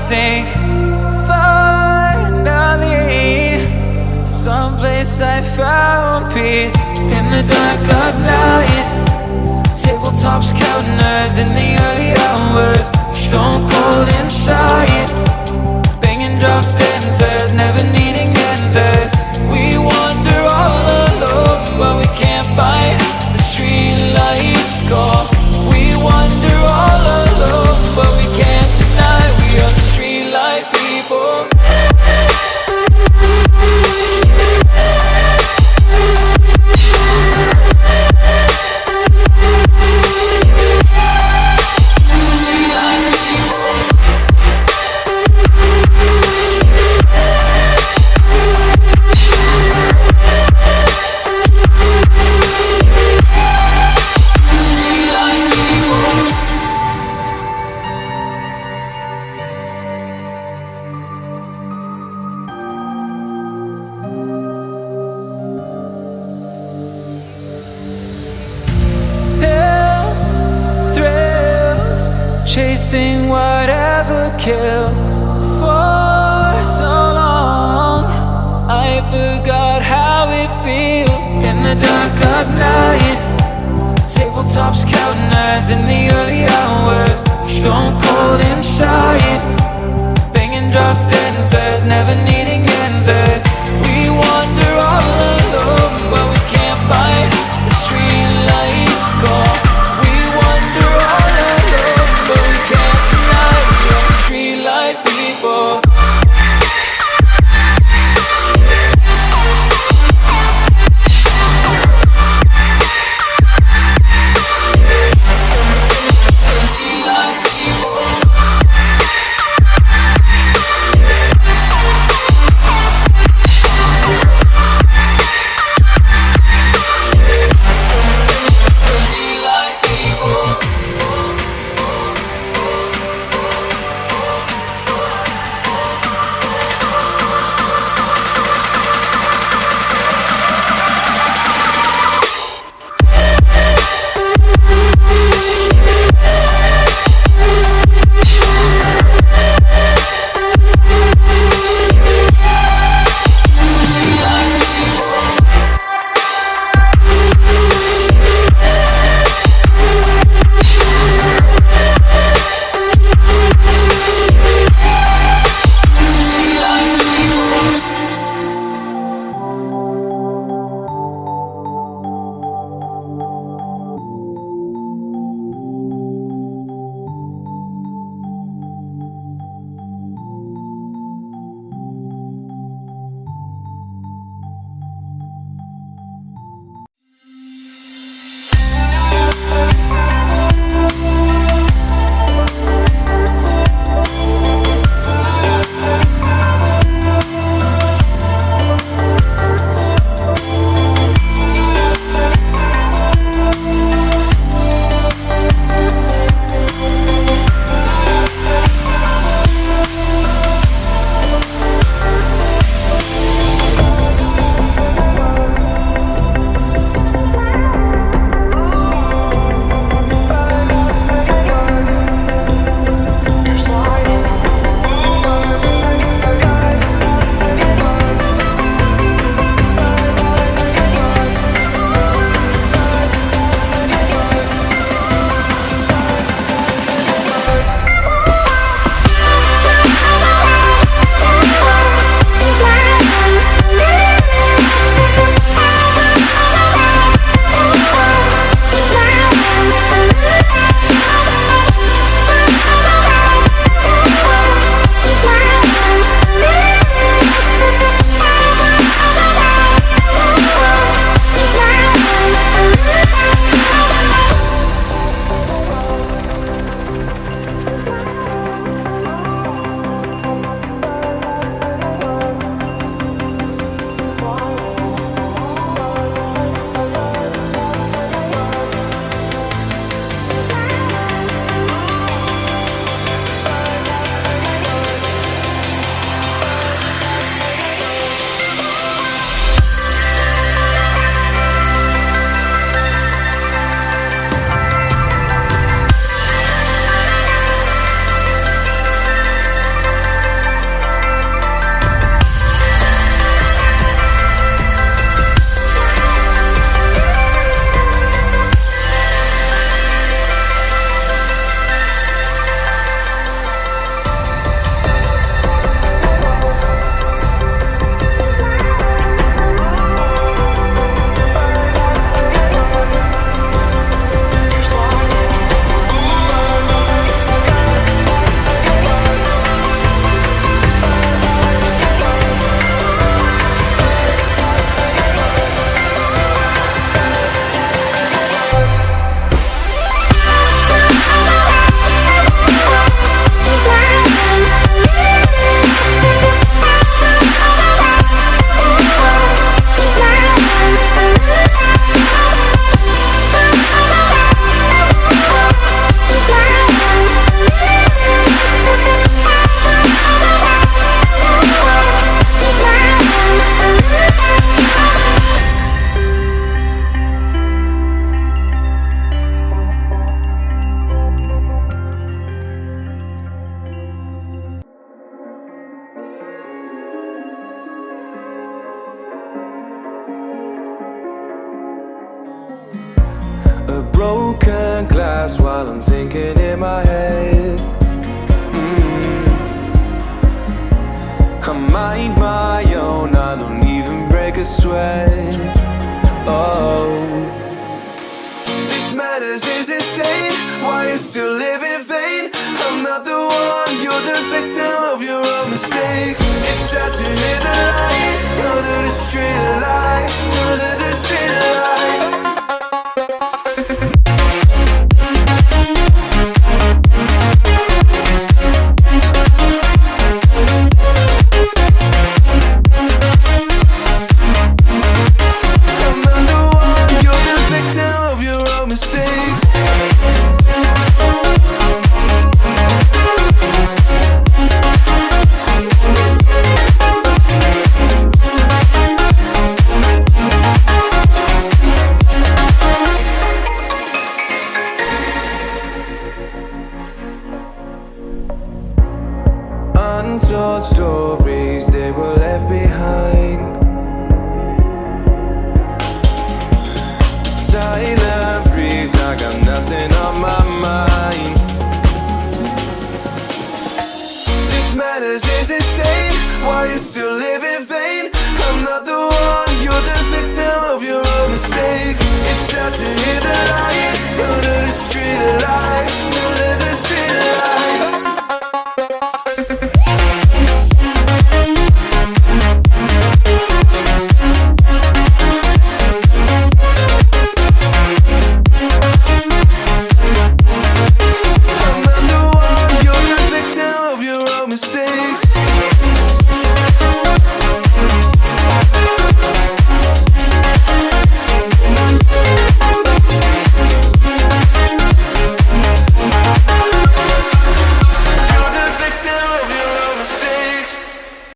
sink. Finally, someplace I found peace. In the dark of night, tabletops counting nerves in the early hours. Stone cold inside, banging drops, dancers, never needing answers. We wander all alone, but we can't find the street lights go. We wander all alone, but we can't deny we are the street light people. Chasing whatever kills. For so long I forgot how it feels. In the dark of night, tabletops counting nerves in the early hours. Stone cold inside, banging drops, dancers, never needing answers. We wander all alone, but we can't find the street lights go. We wander all alone, but we can't deny we are the street light people. broken glass while I'm thinking in my head. I mind my own, I don't even break a sweat. Oh, this madness is insane. Why you still live in vain? I'm not the one, you're the victim of your own mistakes. It's sad to hear the lights under the street lights, under the street lights. Untold stories.